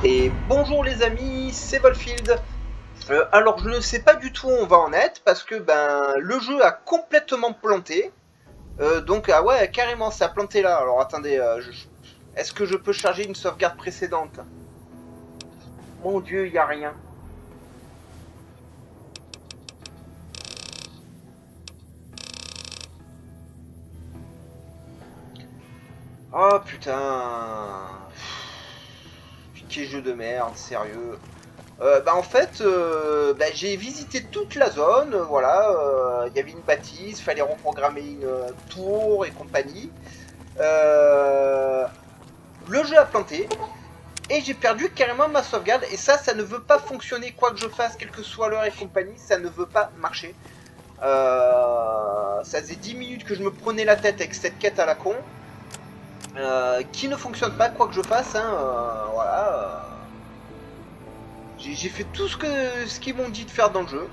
Et bonjour les amis, c'est Volfield. Alors je ne sais pas du tout où on va en être parce que le jeu a complètement planté. Donc ah ouais carrément ça a planté là. Alors attendez, est-ce que je peux charger une sauvegarde précédente? Mon dieu, y a rien. Oh putain. Quel jeu de merde, sérieux. En fait, j'ai visité toute la zone, voilà, il y avait une bâtisse, fallait reprogrammer une tour et compagnie. Euh, le jeu a planté et j'ai perdu carrément ma sauvegarde et ça ne veut pas fonctionner quoi que je fasse, quelle que soit l'heure et compagnie, ça ne veut pas marcher. Ça faisait 10 minutes que je me prenais la tête avec cette quête à la con qui ne fonctionne pas quoi que je fasse, hein, voilà. J'ai fait tout ce qu'ils m'ont dit de faire dans le jeu.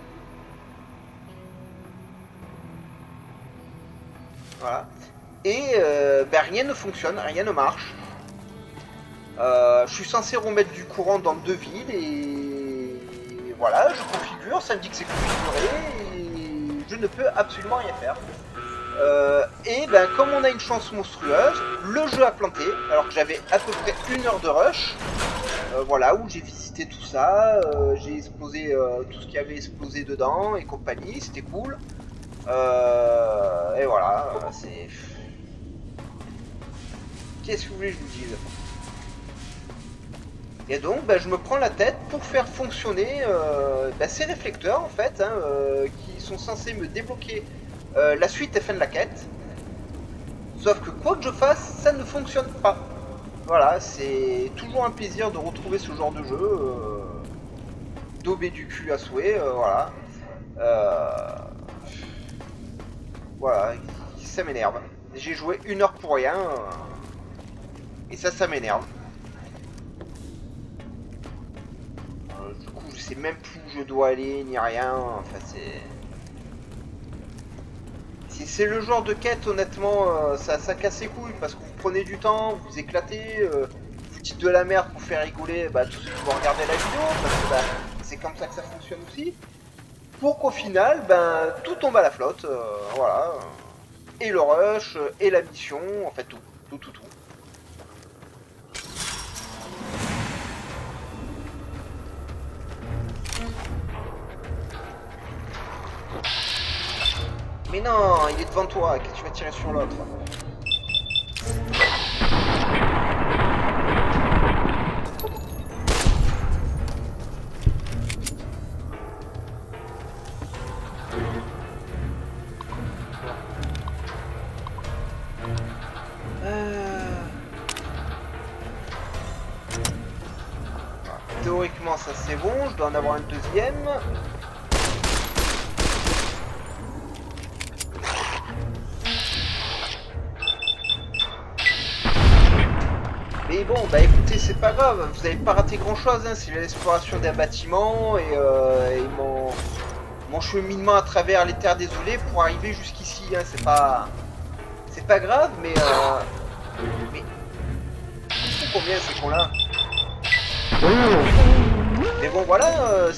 Voilà. Et rien ne fonctionne, rien ne marche. Je suis censé remettre du courant dans 2 villes et voilà, je configure, ça me dit que c'est configuré et je ne peux absolument rien faire. Comme on a une chance monstrueuse, le jeu a planté alors que j'avais à peu près 1 heure de rush. Voilà, où j'ai visité tout ça, j'ai explosé tout ce qui avait explosé dedans et compagnie, c'était cool. Et voilà, c'est. Qu'est-ce que vous voulez que je vous dise? Et donc, je me prends la tête pour faire fonctionner ces réflecteurs, en fait, hein, qui sont censés me débloquer la suite et fin de la quête. Sauf que quoi que je fasse, ça ne fonctionne pas. Voilà, c'est toujours un plaisir de retrouver ce genre de jeu. Daubé du cul à souhait, voilà. Euh, voilà, ça m'énerve. J'ai joué 1 heure pour rien, et ça m'énerve. Du coup, je sais même plus où je dois aller, ni rien. Enfin, c'est. Si c'est le genre de quête, honnêtement, ça casse les couilles parce que vous prenez du temps, vous éclatez, vous dites de la merde pour faire rigoler tous ceux qui vont regarder la vidéo parce que c'est comme ça que ça fonctionne aussi. Pour qu'au final, tout tombe à la flotte, voilà. Et le rush, et la mission, en fait tout, tout, tout, tout. Mais non, il est devant toi, que tu vas tirer sur l'autre. Théoriquement, ça c'est bon, je dois en avoir un deuxième. Mais bon, écoutez, c'est pas grave, vous avez pas raté grand chose, hein. C'est l'exploration d'un bâtiment et mon cheminement à travers les terres désolées pour arriver jusqu'ici, hein. C'est pas grave, mais ils sont combien ces cons-là? Mais bon, voilà,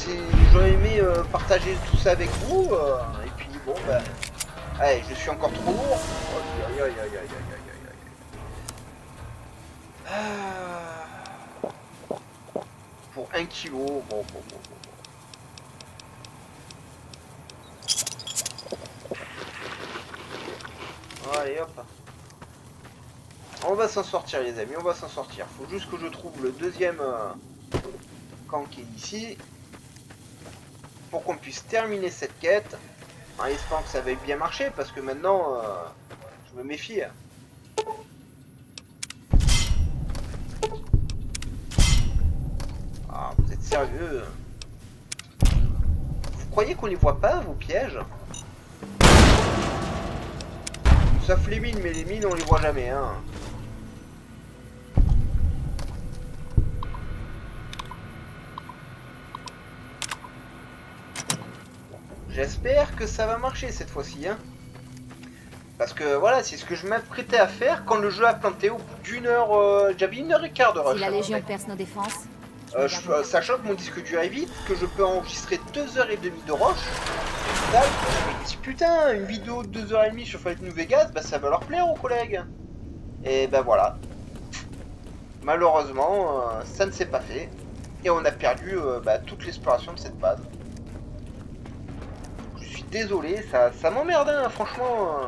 j'aurais aimé partager tout ça avec vous, et puis bon, allez, je suis encore trop lourd. Aïe, aïe, aïe, aïe, aïe, aïe, aïe, aïe. Pour 1 kilo, bon. Allez, hop. On va s'en sortir, les amis, on va s'en sortir. Faut juste que je trouve le deuxième camp qui est ici. Pour qu'on puisse terminer cette quête. En espérant que ça va bien marcher, parce que maintenant, je me méfie. Ah, vous êtes sérieux? Vous croyez qu'on les voit pas, vos pièges? Sauf les mines, mais les mines, on les voit jamais, hein. J'espère que ça va marcher cette fois-ci, hein. Parce que voilà, c'est ce que je m'apprêtais à faire quand le jeu a planté au bout d'1 heure. J'avais 1 heure et quart de rush. Si la Légion perce nos défenses, Sachant que mon disque dur est vide, que je peux enregistrer 2h30 de rush. Et si putain, une vidéo de 2h30 sur Fallout New Vegas, bah ça va leur plaire aux collègues. Et ben voilà. Malheureusement, ça ne s'est pas fait. Et on a perdu toute l'exploration de cette base. Je suis désolé, ça m'emmerde, hein, franchement.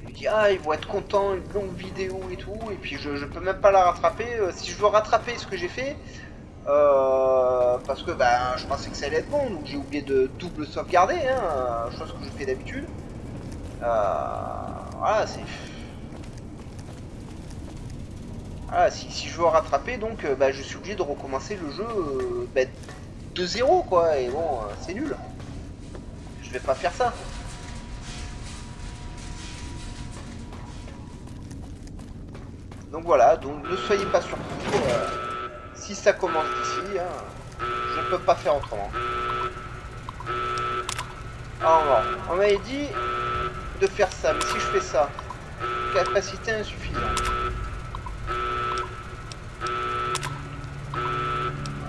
Je dis, ah, ils vont être contents, une longue vidéo et tout. Et puis je peux même pas la rattraper. Si je veux rattraper ce que j'ai fait, parce que je pensais que ça allait être bon, donc j'ai oublié de double sauvegarder, hein, chose que je fais d'habitude. Voilà, c'est... Voilà, si je veux rattraper, donc je suis obligé de recommencer le jeu de zéro, quoi, et bon, c'est nul. Je vais pas faire ça. Donc voilà, donc ne soyez pas surpris. Si ça commence d'ici, hein, je ne peux pas faire autrement. Alors, on m'avait dit de faire ça, mais si je fais ça, capacité insuffisante.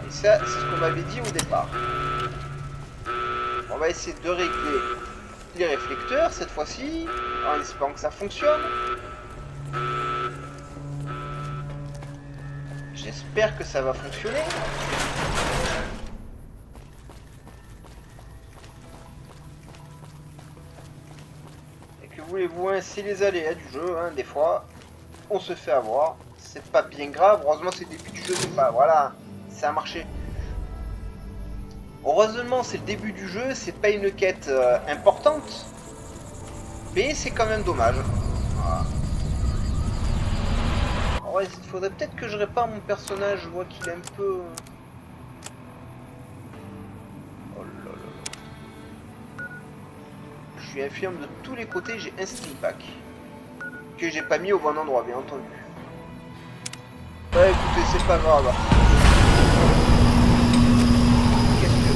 Et ça, c'est ce qu'on m'avait dit au départ. On va essayer de régler les réflecteurs cette fois-ci, en espérant que ça fonctionne. J'espère que ça va fonctionner. Et que voulez-vous, hein, c'est les aléas du jeu, hein, des fois, on se fait avoir. C'est pas bien grave, heureusement c'est le début du jeu, c'est pas... Voilà, ça a marché. Heureusement c'est le début du jeu, c'est pas une quête importante. Mais c'est quand même dommage. Voilà. Ouais, il faudrait peut-être que je répare mon personnage, je vois qu'il est un peu... Oh là là. Je suis infirme de tous les côtés, j'ai un sling pack. Que j'ai pas mis au bon endroit, bien entendu. Ouais, écoutez, c'est pas grave. Qu'est-ce que...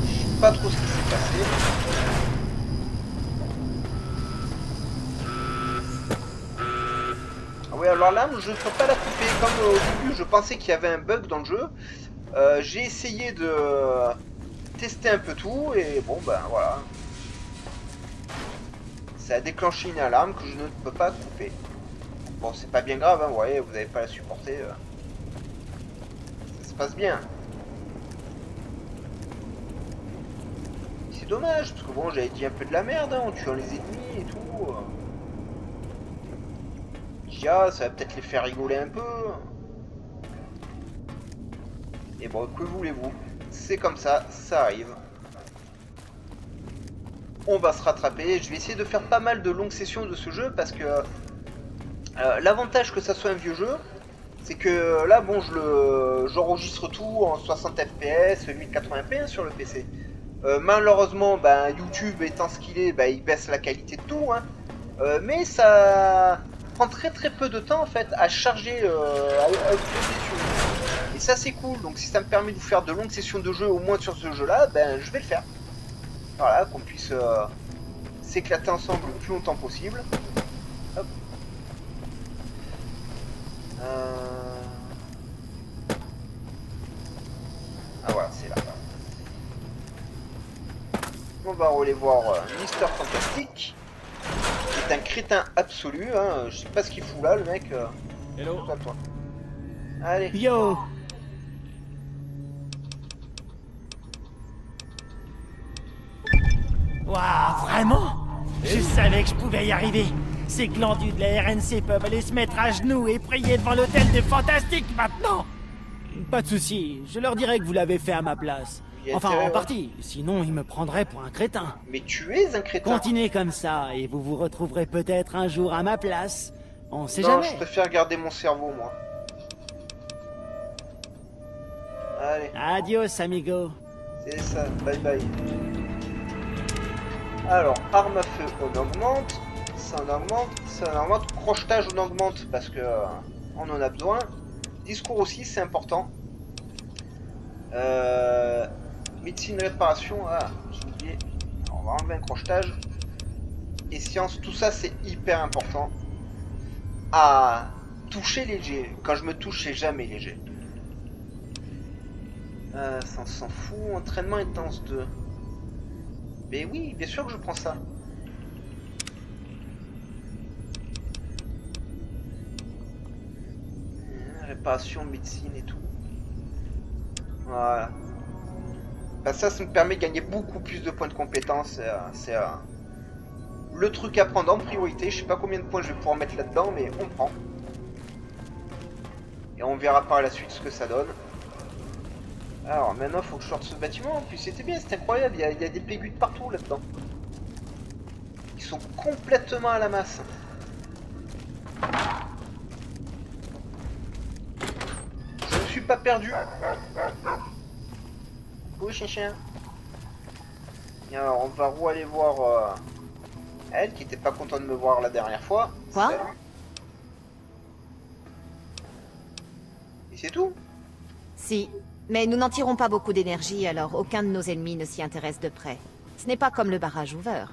Je sais pas trop ce qui s'est passé. Oui, alors là, je ne peux pas la couper. Comme au début, je pensais qu'il y avait un bug dans le jeu. J'ai essayé de tester un peu tout et bon, ben voilà. Ça a déclenché une alarme que je ne peux pas couper. Bon, c'est pas bien grave, hein, vous voyez, vous n'avez pas à la supporter. Ça se passe bien. C'est dommage, parce que bon, j'avais dit un peu de la merde, hein, en tuant les ennemis et tout. Ah, ça va peut-être les faire rigoler un peu. Et bon, que voulez-vous? C'est comme ça arrive. On va se rattraper. Je vais essayer de faire pas mal de longues sessions de ce jeu parce que l'avantage que ça soit un vieux jeu, c'est que là, bon, j'enregistre tout en 60 fps, 1080p sur le PC. Malheureusement, YouTube étant ce qu'il est, il baisse la qualité de tout, hein. Mais ça prend très peu de temps en fait à charger, à uploader sur YouTube. Et ça c'est cool, donc si ça me permet de vous faire de longues sessions de jeu au moins sur ce jeu là, je vais le faire. Voilà, qu'on puisse s'éclater ensemble le plus longtemps possible. Hop. Ah voilà, c'est là. On va aller voir Mister Fantastic. C'est un crétin absolu, hein. Je sais pas ce qu'il fout là, le mec. Hello. Toi. Allez. Yo. Waouh, vraiment? Je savais que je pouvais y arriver. Ces glandus de la RNC peuvent aller se mettre à genoux et prier devant l'hôtel de Fantastique maintenant. Pas de souci, je leur dirai que vous l'avez fait à ma place. Enfin, en partie, sinon ils me prendraient pour un crétin. Mais tu es un crétin. Continuez comme ça et vous vous retrouverez peut-être un jour à ma place. On sait non, jamais. Je préfère garder mon cerveau, moi. Allez. Adios, amigo. C'est ça, bye bye. Alors, arme à feu, on augmente. Ça on augmente, ça on augmente. Crochetage, on augmente parce que on en a besoin. Discours aussi, c'est important. Médecine, réparation, j'ai oublié. Alors, on va enlever un crochetage. Et science, tout ça c'est hyper important. à toucher léger. Quand je me touche, c'est jamais léger. Ça on s'en fout. Entraînement intense 2. Mais oui, bien sûr que je prends ça. Réparation, médecine et tout. Voilà. Bah ça me permet de gagner beaucoup plus de points de compétence. C'est le truc à prendre en priorité. Je sais pas combien de points je vais pouvoir mettre là-dedans, mais on prend. Et on verra par la suite ce que ça donne. Alors maintenant, il faut que je sorte ce bâtiment. En plus, c'était bien, c'est incroyable. Il y a des pégus de partout là-dedans. Ils sont complètement à la masse. Je ne suis pas perdu. Coucou chien. Et alors, on va aller voir elle qui était pas contente de me voir la dernière fois. Quoi? Salut. Et c'est tout? Si. Mais nous n'en tirons pas beaucoup d'énergie, alors aucun de nos ennemis ne s'y intéresse de près. Ce n'est pas comme le barrage Hoover.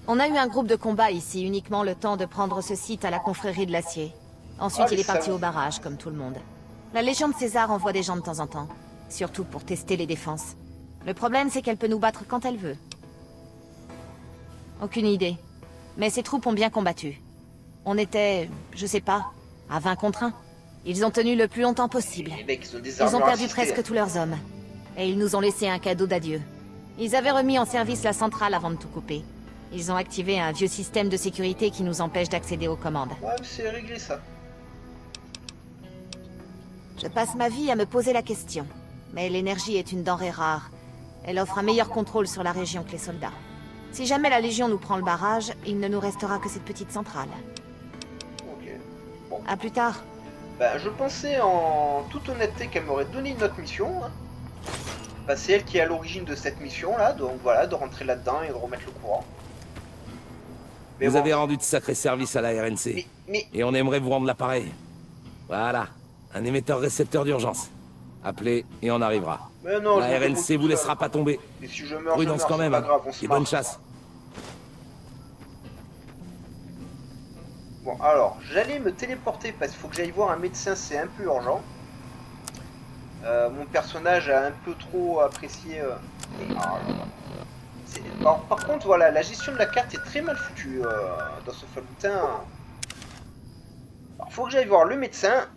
On a eu un groupe de combat ici uniquement le temps de prendre ce site à la confrérie de l'acier. Ensuite, il est parti au barrage, comme tout le monde. La Légion de César envoie des gens de temps en temps. Surtout pour tester les défenses. Le problème, c'est qu'elle peut nous battre quand elle veut. Aucune idée. Mais ces troupes ont bien combattu. On était, je sais pas, à 20 contre 1. Ils ont tenu le plus longtemps possible. Les mecs, ils ont des Ils ont armures perdu assistées. presque tous leurs hommes. Et ils nous ont laissé un cadeau d'adieu. Ils avaient remis en service la centrale avant de tout couper. Ils ont activé un vieux système de sécurité qui nous empêche d'accéder aux commandes. Ouais, c'est réglé ça. Je passe ma vie à me poser la question. Mais l'énergie est une denrée rare. Elle offre un meilleur contrôle sur la région que les soldats. Si jamais la Légion nous prend le barrage, il ne nous restera que cette petite centrale. Ok. Bon. À plus tard. Bah, je pensais en toute honnêteté qu'elle m'aurait donné une autre mission. Hein. Bah, c'est elle qui est à l'origine de cette mission là, donc voilà, de rentrer là-dedans et de remettre le courant. Mais Vous bon. avez rendu de sacrés services à la RNC. Mais Et on aimerait vous rendre l'appareil. Voilà, un émetteur-récepteur d'urgence. Appelez et on arrivera. non, La je me débrouille RNC tout vous seul. laissera pas tomber. Et si je meurs, Prudence je quand meurs, même, c'est pas grave, on se et bonne marre. chasse. Bon, alors, j'allais me téléporter parce qu'il faut que j'aille voir un médecin, c'est un peu urgent. Mon personnage a un peu trop apprécié... Alors, par contre, voilà, la gestion de la carte est très mal foutue dans ce Falloutin. Alors, faut que j'aille voir le médecin,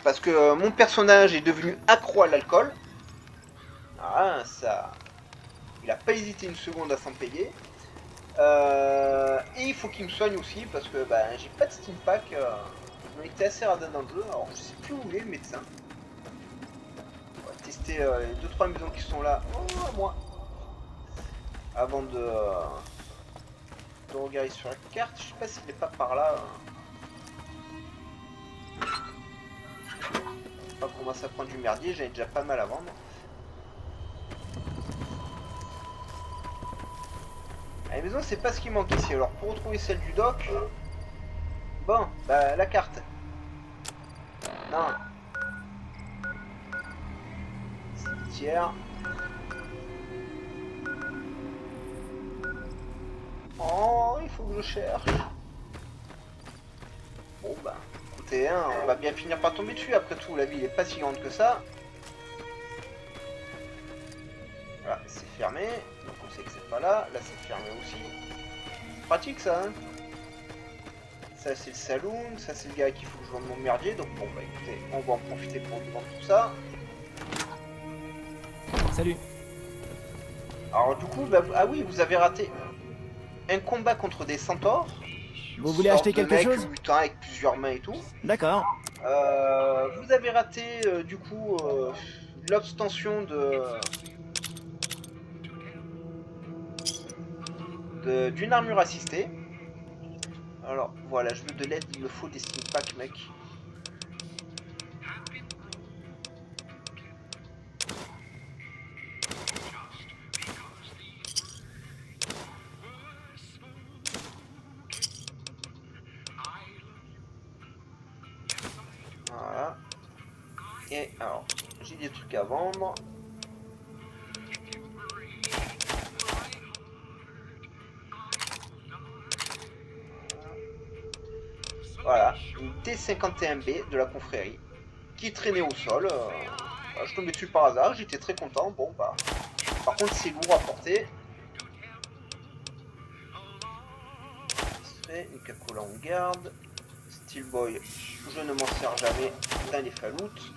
parce que mon personnage est devenu accro à l'alcool. Ah, ça... Il a pas hésité une seconde à s'en payer. Et il faut qu'il me soigne aussi, parce que bah, j'ai pas de Steam Pack. Ils ont été assez radins dans le jeu, alors je sais plus où il est le médecin. On va tester les 2-3 maisons qui sont là. Oh, moi. Avant de regarder sur la carte, je sais pas s'il est pas par là. Pas commencer à prendre du merdier, j'avais déjà pas mal à vendre. À la maison, c'est pas ce qui manque ici. Alors, pour retrouver celle du doc, bon, bah la carte. Non. Cimetière. Oh, il faut que je cherche. Bon bah, écoutez, hein, on va bien finir par tomber dessus. Après tout, la ville est pas si grande que ça. Voilà, c'est fermé. Donc on sait que c'est pas là. Là, c'est fermé aussi. Pratique ça, hein. Ça, c'est le saloon. Ça, c'est le gars qu'il faut que je vende mon merdier. Donc bon, bah écoutez, on va en profiter pour lui vendre tout ça. Salut. Alors du coup, bah, ah oui, vous avez raté un combat contre des centaures. Vous voulez acheter quelque chose? Mutants avec plusieurs mains et tout. D'accord. Vous avez raté du coup l'obtention d'une armure assistée. Alors voilà, je veux de l'aide, il me faut des Steam Pack, mec. Voilà. Et alors, j'ai des trucs à vendre. Voilà, une T51B de la confrérie qui traînait au sol. Voilà, je tombais dessus par hasard, j'étais très content. Bon bah, par contre c'est lourd à porter. Une Coca-Cola en garde. Steelboy, je ne m'en sers jamais dans les faloutes.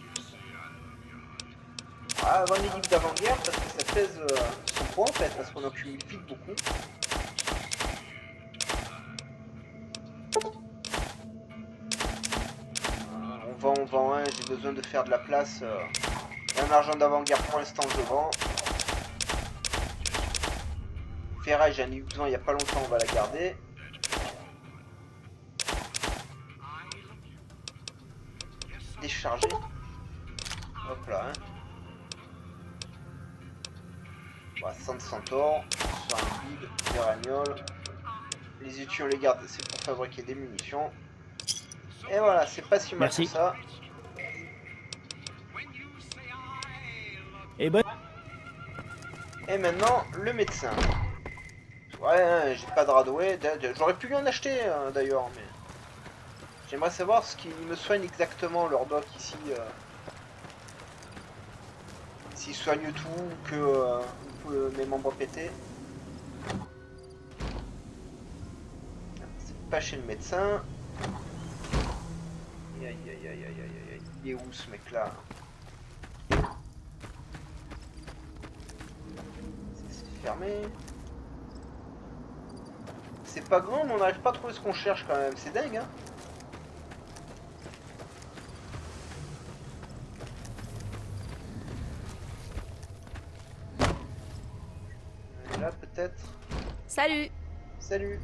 Ah, avant les livres d'avant-guerre parce que ça pèse son poids en fait, parce qu'on en cumule vite beaucoup. On vend, hein, j'ai besoin de faire de la place. Un argent d'avant-guerre pour l'instant je vends. Ferraille, j'en ai eu besoin il n'y a pas longtemps, on va la garder. Décharger. Hop là, hein. Voilà, Sand Centaure, sur un big, des ragnoles. Les étuis on les garde, c'est pour fabriquer des munitions. Et voilà, c'est pas si mal que ça. Et bonne... Et maintenant, le médecin. Ouais, hein, j'ai pas de radouet. J'aurais pu lui en acheter d'ailleurs, mais... J'aimerais savoir ce qu'ils me soignent exactement, leur doc ici. S'ils soignent tout ou que mes membres pétés. C'est pas chez le médecin. Aïe aïe aïe aïe aïe aïe aïe. Il est où ce mec là? C'est fermé. C'est pas grand mais on n'arrive pas à trouver ce qu'on cherche quand même. C'est dingue hein. Là peut-être. Salut! Salut.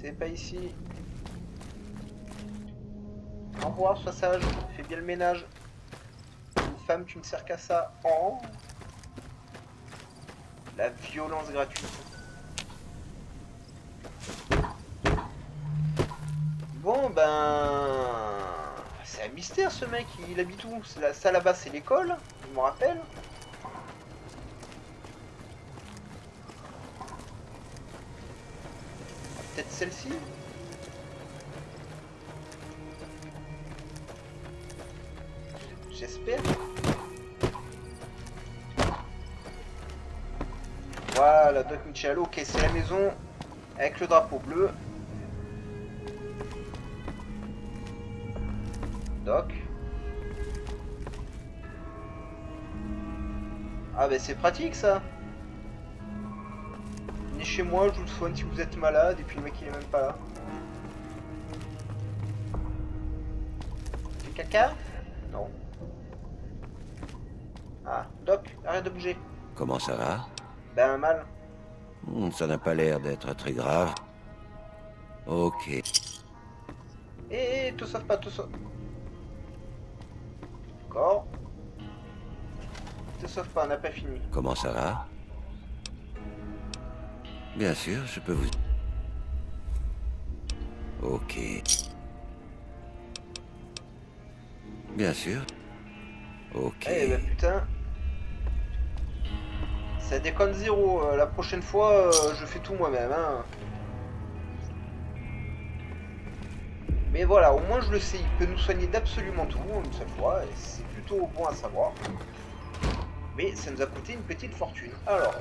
C'est pas ici. Au revoir, sois sage. Fais bien le ménage. Une femme, tu ne sers qu'à ça. Oh. La violence gratuite. Bon ben... C'est un mystère ce mec, il habite où? Ça là-bas c'est l'école, je me rappelle. Peut-être celle-ci? J'espère. Voilà, Doc Michel, ok, c'est la maison avec le drapeau bleu. Doc. Ah bah c'est pratique ça. Venez chez moi, je vous soigne si vous êtes malade et puis le mec il est même pas là. Fais caca? Non. Ah, Doc, arrête de bouger. Comment ça va? Ben mal. Ça n'a pas l'air d'être très grave. Ok. Eh, te sauve pas, te sauve. D'accord. Te sauve pas, on n'a pas fini. Comment ça va? Bien sûr, je peux vous... Ok. Bien sûr. Ok. Eh ben putain. Ça déconne zéro. La prochaine fois, je fais tout moi-même. Hein. Mais voilà, au moins je le sais. Il peut nous soigner d'absolument tout une seule fois. Et c'est plutôt bon à savoir. Mais ça nous a coûté une petite fortune. Alors,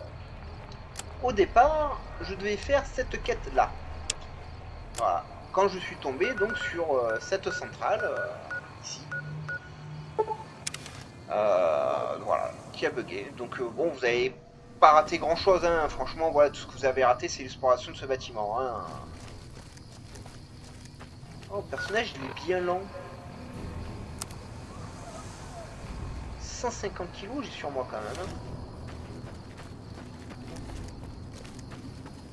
au départ, je devais faire cette quête-là. Voilà. Quand je suis tombé donc sur cette centrale, ici. Voilà, qui a bugué. Donc bon, vous avez pas raté grand chose, hein. Franchement, voilà, tout ce que vous avez raté, c'est l'exploration de ce bâtiment. Hein. Oh, le personnage, il est bien lent. 150 kilos, j'ai sur moi quand même. Hein.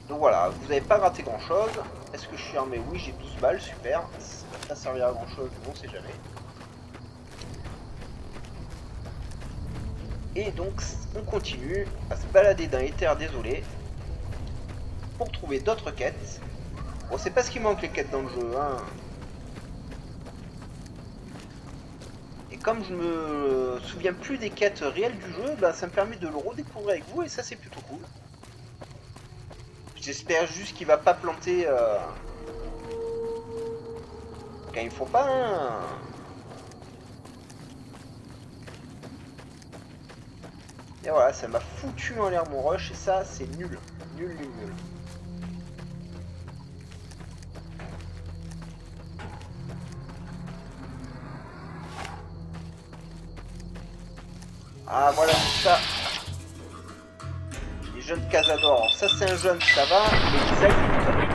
Donc voilà, vous n'avez pas raté grand chose. Est-ce que je suis armé? Oui, j'ai 12 balles, super. Ça va pas servir à grand chose, on sait jamais. Et donc, on continue à se balader dans les terres désolées pour trouver d'autres quêtes. Bon, c'est pas ce qui manque les quêtes dans le jeu, hein. Et comme je me souviens plus des quêtes réelles du jeu, bah, ça me permet de le redécouvrir avec vous et ça c'est plutôt cool. J'espère juste qu'il va pas planter quand il faut pas, hein. Et voilà, ça m'a foutu en l'air mon rush et ça c'est nul. Nul, nul, nul. Ah voilà, c'est ça. Les jeunes Cazador. Alors, ça c'est un jeune, ça va, mais les adultes.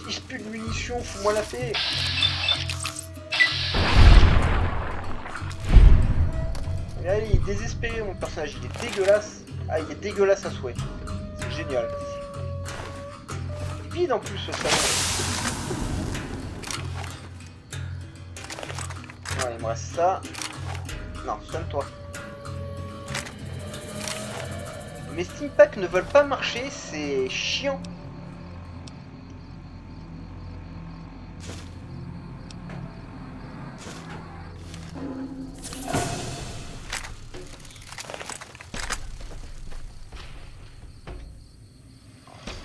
Si j'ai plus de munitions, fous-moi la paix. Et là, il est désespéré mon personnage, il est dégueulasse. Ah, il est dégueulasse à souhait. C'est génial. Il est vide en plus ce salon. Ouais, il me reste ça. Non, soigne-toi. Mes Steam Packs ne veulent pas marcher, c'est chiant.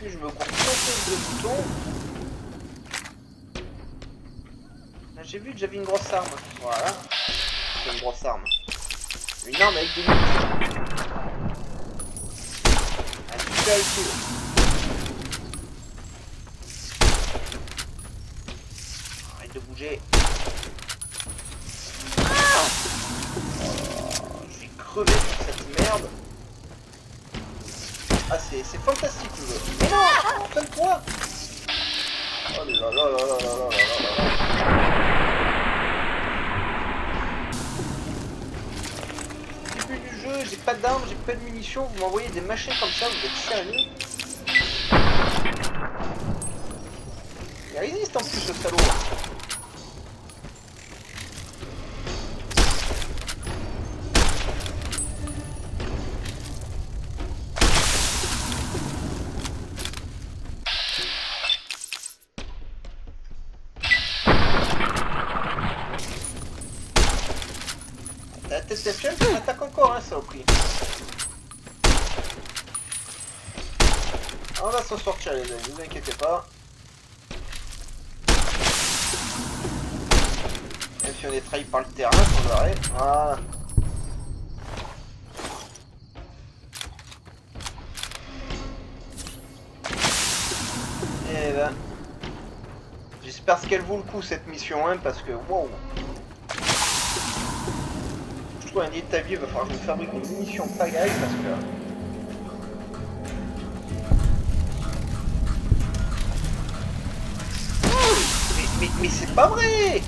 Je me cours de boutons. J'ai vu que j'avais une grosse arme. Voilà. C'est une grosse arme. Une arme avec des munitions. Un dual kill. Arrête de bouger. Je vais crever sur cette merde. Ah, c'est fantastique le jeu. Mais non, calme-toi. Oh là là là là là là là là. Début du jeu, j'ai pas d'armes, j'ai pas de munitions, vous m'envoyez des machins comme ça, vous êtes sérieux? Il résiste en plus ce salaud. La tête FF, on attaque encore, hein, ça au prix. On va s'en sortir les amis, ne vous inquiétez pas. Même si on est trahi par le terrain, sans arrêt. Voilà. Et ben. J'espère qu'elle vaut le coup cette mission, hein, parce que wow. Je trouve un établi, il va falloir que je me fabrique une munition pagaille parce que. Mais c'est pas vrai!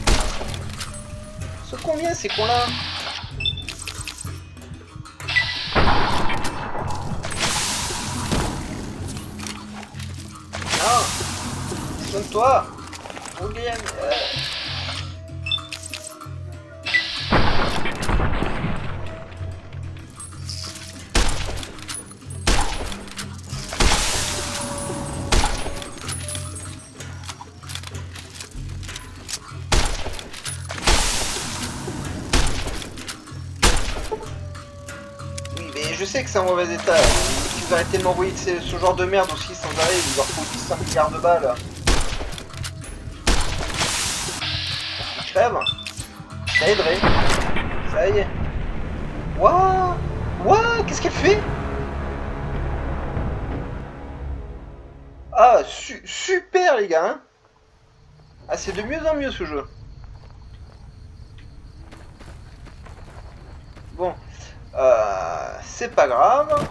Ce combien c'est qu'on l'a? Non! Sonne-toi! On gagne! Je sais que c'est en mauvais état. Si vous arrêtez de m'envoyer ce genre de merde aussi sans arrêt, il leur faut 10 milliards de balles. Je crève. Ça aiderait. Ça y est. Wouah! Wouah! Qu'est-ce qu'elle fait? Ah, super les gars, hein. Ah, c'est de mieux en mieux ce jeu. Bon. C'est pas grave,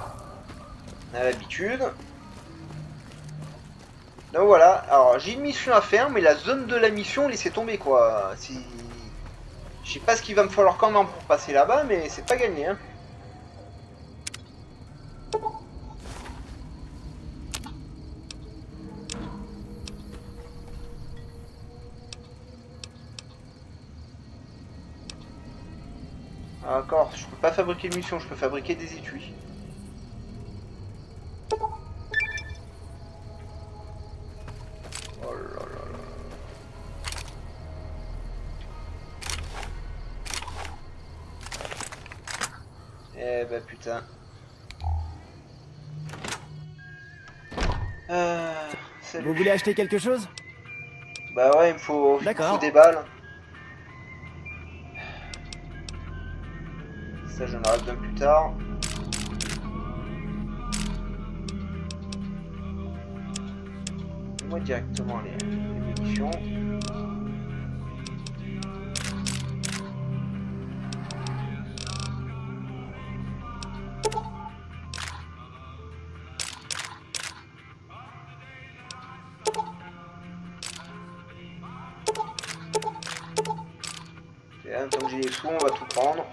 on a l'habitude. Donc voilà, alors j'ai une mission à faire, mais la zone de la mission, laissez tomber quoi. Si... Je sais pas ce qu'il va me falloir quand même pour passer là-bas, mais c'est pas gagné. Hein. D'accord, je peux pas fabriquer de munitions, je peux fabriquer des étuis. bah putain. Salut. Vous voulez acheter quelque chose? Bah ouais, il me faut D'accord. des balles. Ça, j'en aurai besoin plus tard. Moi directement les munitions. Et, tant que j'ai les sous, on va tout prendre.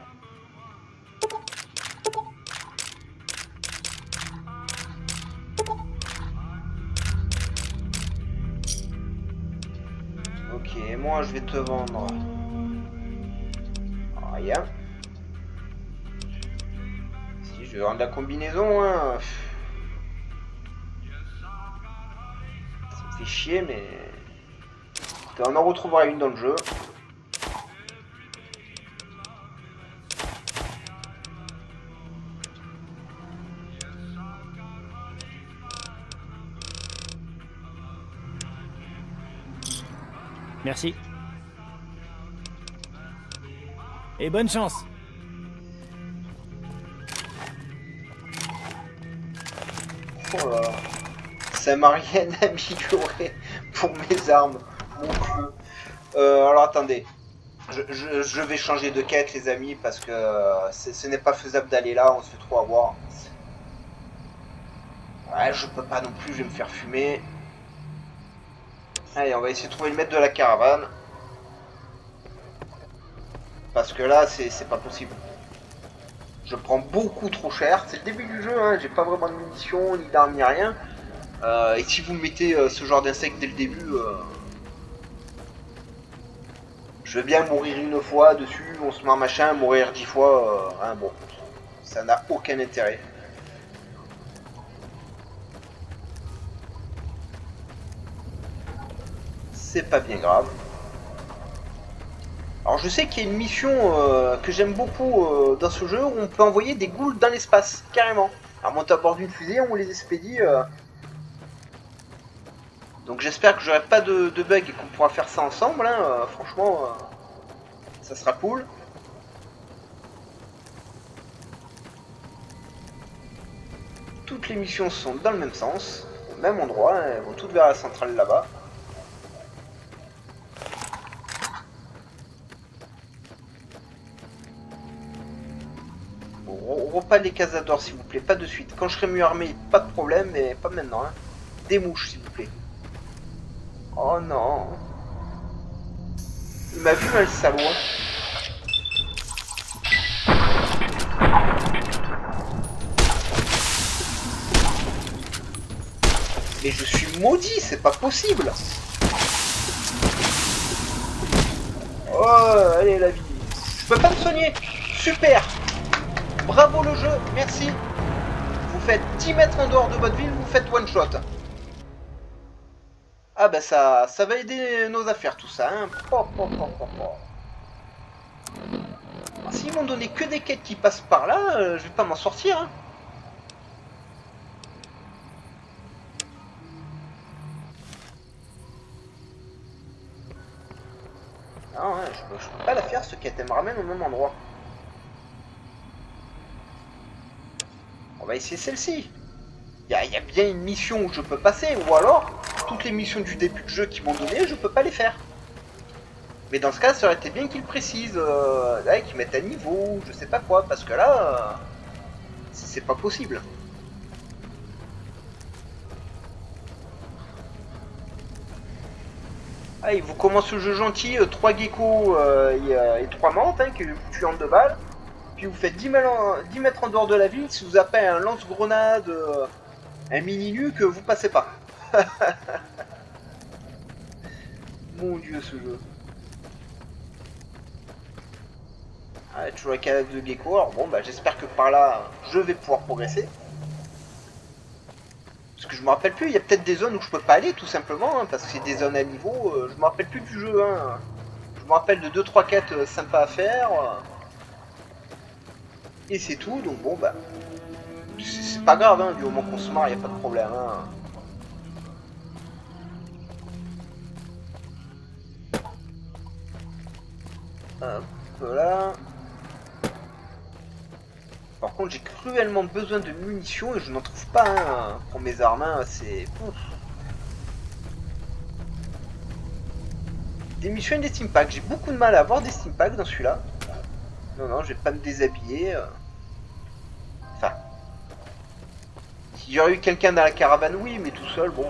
Ok, moi je vais te vendre rien. Si je vais vendre la combinaison, hein. Ça me fait chier, mais on en retrouvera une dans le jeu. Merci. Et bonne chance. Oh là là. Ça m'a rien amélioré pour mes armes, mon dieu. Alors attendez. Je vais changer de quête les amis parce que ce n'est pas faisable d'aller là, on se fait trop avoir. Ouais, je peux pas non plus, je vais me faire fumer. Allez, on va essayer de trouver le maître de la caravane. Parce que là, c'est pas possible. Je prends beaucoup trop cher. C'est le début du jeu, hein. J'ai pas vraiment de munitions, ni d'armes, ni rien. Et si vous mettez ce genre d'insecte dès le début, je veux bien mourir une fois dessus, on se met en machin, mourir 10 fois, hein, bon, ça n'a aucun intérêt. C'est pas bien grave. Alors je sais qu'il y a une mission que j'aime beaucoup dans ce jeu où on peut envoyer des ghouls dans l'espace, carrément. Alors monter à bord d'une fusée, on les expédie. Donc j'espère que j'aurai pas de bug et qu'on pourra faire ça ensemble, hein. Franchement, ça sera cool. Toutes les missions sont dans le même sens, au même endroit, hein. Elles vont toutes vers la centrale là-bas. Repas les casadors s'il vous plaît, pas de suite. Quand je serai mieux armé, pas de problème, mais pas maintenant, hein. Des mouches s'il vous plaît. Oh non. Il m'a vu, hein, le salaud. Mais je suis maudit, c'est pas possible. Oh, allez la vie. Je peux pas me soigner. Super. Bravo le jeu, merci. Vous faites 10 mètres en dehors de votre ville, vous faites one shot. Ah bah ça va aider nos affaires tout ça, hein. S'ils m'ont donné que des quêtes qui passent par là, je vais pas m'en sortir, hein. Non, hein, je peux pas la faire, ce quête, elle me ramène au même endroit. On va essayer celle-ci. Il y a bien une mission où je peux passer, ou alors, toutes les missions du début de jeu qu'ils m'ont donné, je peux pas les faire. Mais dans ce cas, ça aurait été bien qu'ils précisent, qu'ils mettent à niveau, je sais pas quoi, parce que là, c'est pas possible. Allez, vous commencez le jeu gentil, 3 geckos et 3 menthes, hein, qui vous tuent en 2 balles. Puis vous faites 10 mètres en dehors de la ville, si vous appelez un lance-grenade, un mini-nuque, vous passez pas. Mon dieu, ce jeu. Ah, toujours la cave de gecko, alors bon, bah j'espère que par là, je vais pouvoir progresser. Parce que je me rappelle plus, il y a peut-être des zones où je peux pas aller, tout simplement, hein, parce que c'est des zones à niveau, je me rappelle plus du jeu, hein. Je me rappelle de 2-3 quêtes sympas à faire. Et c'est tout, donc bon bah... C'est pas grave, hein, du moment qu'on se marre, y a pas de problème. Hein. Hop là. Par contre, j'ai cruellement besoin de munitions et je n'en trouve pas hein, pour mes armes. Hein, c'est... Des missions et des steampacks. J'ai beaucoup de mal à avoir des steampacks dans celui-là. Non, non, je vais pas me déshabiller. Enfin... S'il y aurait eu quelqu'un dans la caravane, oui, mais tout seul, bon...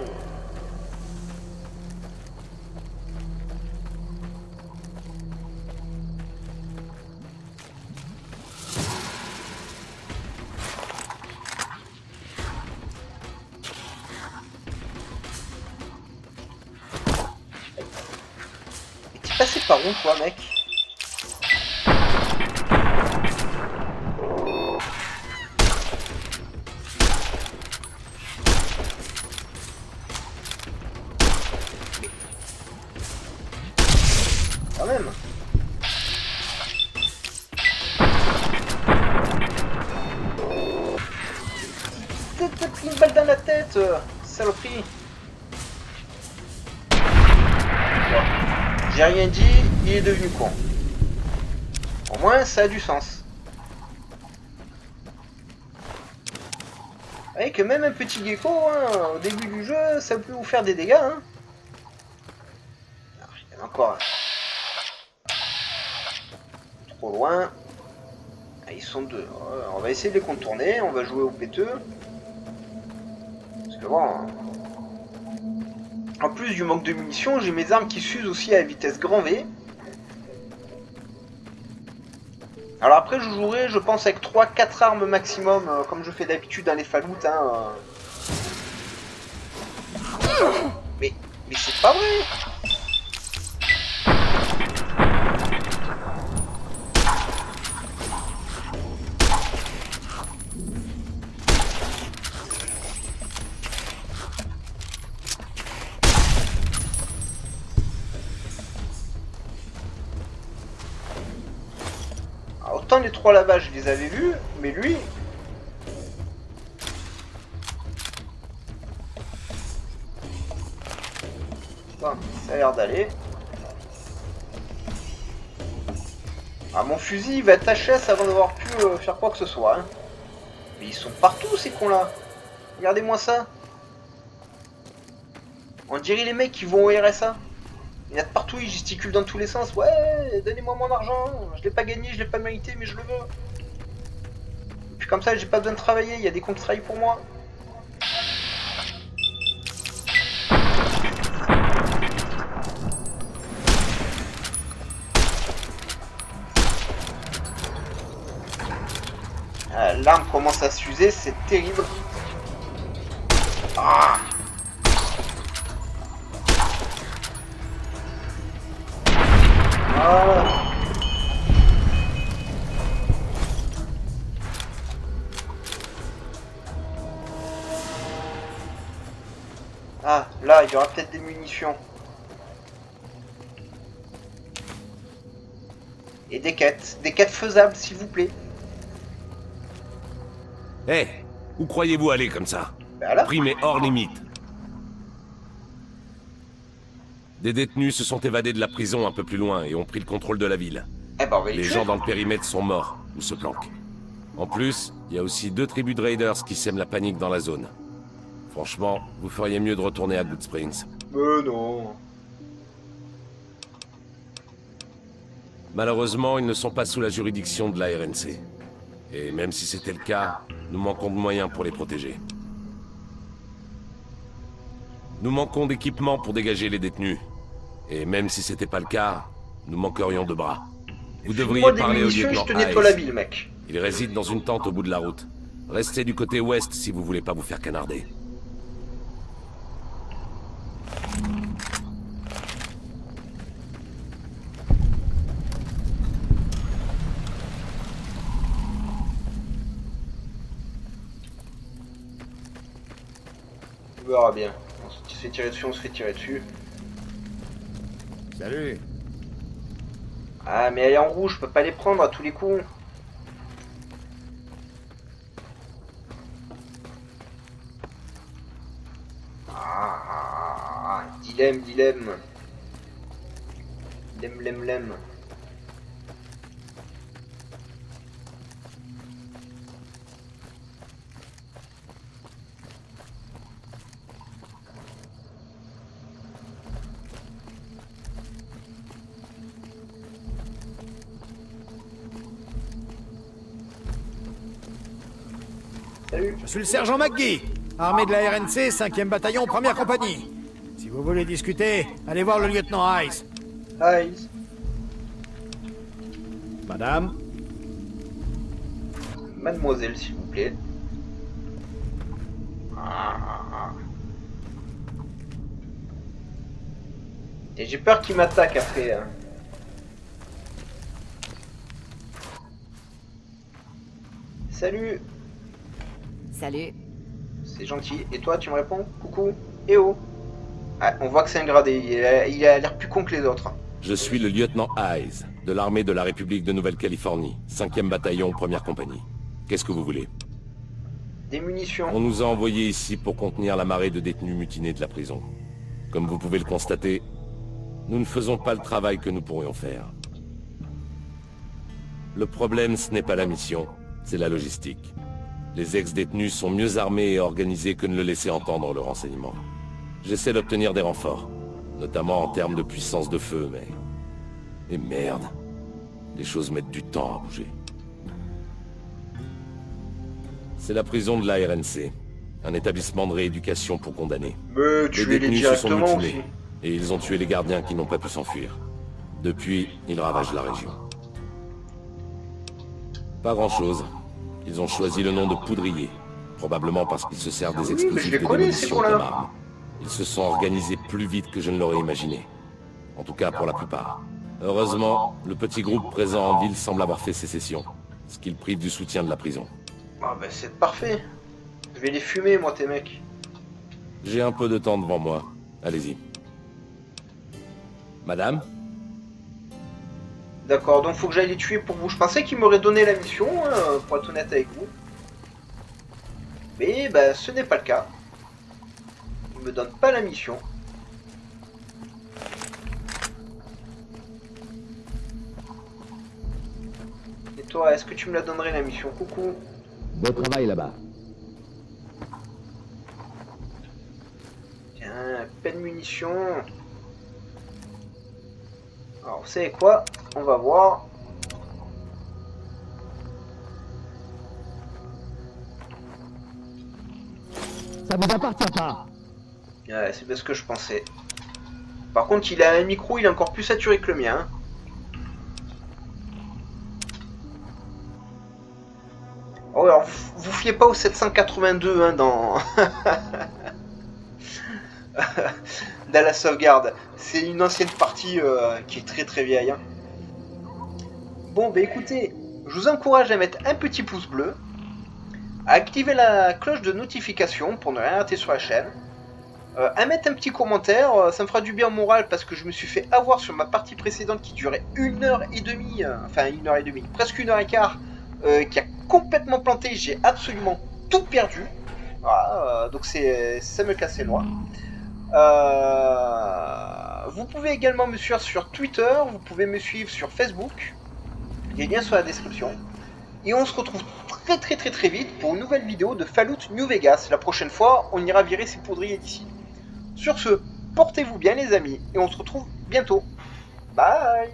Passé par où toi mec? Quand même. T'as pris une balle dans la tête, saloperie. J'ai rien dit, il est devenu con. Au moins, ça a du sens. Vous voyez que même un petit gecko, hein, au début du jeu, ça peut vous faire des dégâts. Hein. Alors, il y en a encore un. Trop loin. Ah, ils sont deux. On va essayer de les contourner, on va jouer au péteux. Parce que bon... En plus du manque de munitions, j'ai mes armes qui s'usent aussi à vitesse grand V. Alors après je jouerai je pense avec 3-4 armes maximum, comme je fais d'habitude dans les faloutes. Hein. Mais c'est pas vrai. Autant les 3 là-bas je les avais vus, mais lui... Bon, ça a l'air d'aller. Ah, mon fusil il va être HS avant d'avoir pu faire quoi que ce soit. Hein. Mais ils sont partout ces cons là. Regardez-moi ça. On dirait les mecs qui vont au RSA. Il y a de partout, ils gesticulent dans tous les sens. Ouais, donnez-moi mon argent. Je l'ai pas gagné, je l'ai pas mérité, mais je le veux. Et puis comme ça, j'ai pas besoin de travailler. Il y a des cons qui travaillent pour moi. Ah, l'arme commence à s'user, c'est terrible. Ah! Ah, là, il y aura peut-être des munitions. Et des quêtes faisables, s'il vous plaît. Eh, où croyez-vous aller comme ça? Bah là. Prime est hors limite. Des détenus se sont évadés de la prison un peu plus loin et ont pris le contrôle de la ville. Eh ben, on va les Les tuer. gens dans le périmètre sont morts ou se planquent. En plus, il y a aussi 2 tribus de raiders qui sèment la panique dans la zone. Franchement, vous feriez mieux de retourner à Good Springs. Non. Malheureusement, ils ne sont pas sous la juridiction de la RNC. Et même si c'était le cas, nous manquons de moyens pour les protéger. Nous manquons d'équipement pour dégager les détenus. Et même si c'était pas le cas, nous manquerions de bras. Vous devriez parler au lieutenant je te nettoie la Hayes. ville, mec. Il réside dans une tente au bout de la route. Restez du côté ouest si vous voulez pas vous faire canarder. On verra bien. On se fait tirer dessus, on se fait tirer dessus. Salut. Ah, mais elle est en rouge, je peux pas les prendre à tous les coups. Dilemme, dilemme. Lem, lem, lem. Salut. Je suis le sergent McGee, armée de la RNC, 5e bataillon, première compagnie. Si vous voulez discuter, allez voir le lieutenant Hayes. Hi. Madame? Mademoiselle, s'il vous plaît. Ah. Et j'ai peur qu'il m'attaque après. Hein. Salut. Salut. C'est gentil. Et toi, tu me réponds? Coucou. Eh oh. Ah, on voit que c'est un gradé. Il a l'air plus con que les autres. Je suis le lieutenant Hayes, de l'armée de la République de Nouvelle-Californie, 5e bataillon, première compagnie. Qu'est-ce que vous voulez? Des munitions. On nous a envoyés ici pour contenir la marée de détenus mutinés de la prison. Comme vous pouvez le constater, nous ne faisons pas le travail que nous pourrions faire. Le problème, ce n'est pas la mission, c'est la logistique. Les ex-détenus sont mieux armés et organisés que ne le laissait entendre le renseignement. J'essaie d'obtenir des renforts, notamment en termes de puissance de feu, mais... Et merde, les choses mettent du temps à bouger. C'est la prison de la RNC, un établissement de rééducation pour condamnés. Mais Les tuez-les détenus se sont directement mutilés, aussi. et ils ont tué les gardiens qui n'ont pas pu s'enfuir. Depuis, ils ravagent la région. Pas grand-chose. Ils ont choisi le nom de poudrier, probablement parce qu'ils se servent des Oui, mais je explosifs les de connais, ces démolition cons-là. comme arme. Ils se sont organisés plus vite que je ne l'aurais imaginé. En tout cas pour la plupart. Heureusement, le petit groupe présent en ville semble avoir fait sécession, ce qui le prive du soutien de la prison. Ah bah c'est parfait. Je vais les fumer, moi, tes mecs. J'ai un peu de temps devant moi. Allez-y. Madame? D'accord, donc faut que j'aille les tuer pour vous. Je pensais qu'ils m'auraient donné la mission, hein, pour être honnête avec vous. Mais bah ce n'est pas le cas. Ils me donnent pas la mission. Et toi, est-ce que tu me la donnerais la mission? Coucou. Beau travail là-bas. Tiens, peine munitions. Alors, vous savez quoi? On va voir. Ça vous appartient pas. Ouais, c'est bien ce que je pensais. Par contre, il a un micro, il est encore plus saturé que le mien. Oh, alors, vous fiez pas au 782 hein, dans... dans la sauvegarde. C'est une ancienne partie qui est très très vieille. Hein. Bon, bah écoutez, je vous encourage à mettre un petit pouce bleu, à activer la cloche de notification pour ne rien rater sur la chaîne, à mettre un petit commentaire, ça me fera du bien au moral parce que je me suis fait avoir sur ma partie précédente qui durait 1h30, enfin 1h30, presque 1h15, qui a complètement planté, j'ai absolument tout perdu. Voilà, donc ça me cassait le noix. Vous pouvez également me suivre sur Twitter, vous pouvez me suivre sur Facebook, les liens sont dans la description. Et on se retrouve très vite pour une nouvelle vidéo de Fallout New Vegas. La prochaine fois, on ira virer ces poudriers d'ici. Sur ce, portez-vous bien les amis, et on se retrouve bientôt. Bye.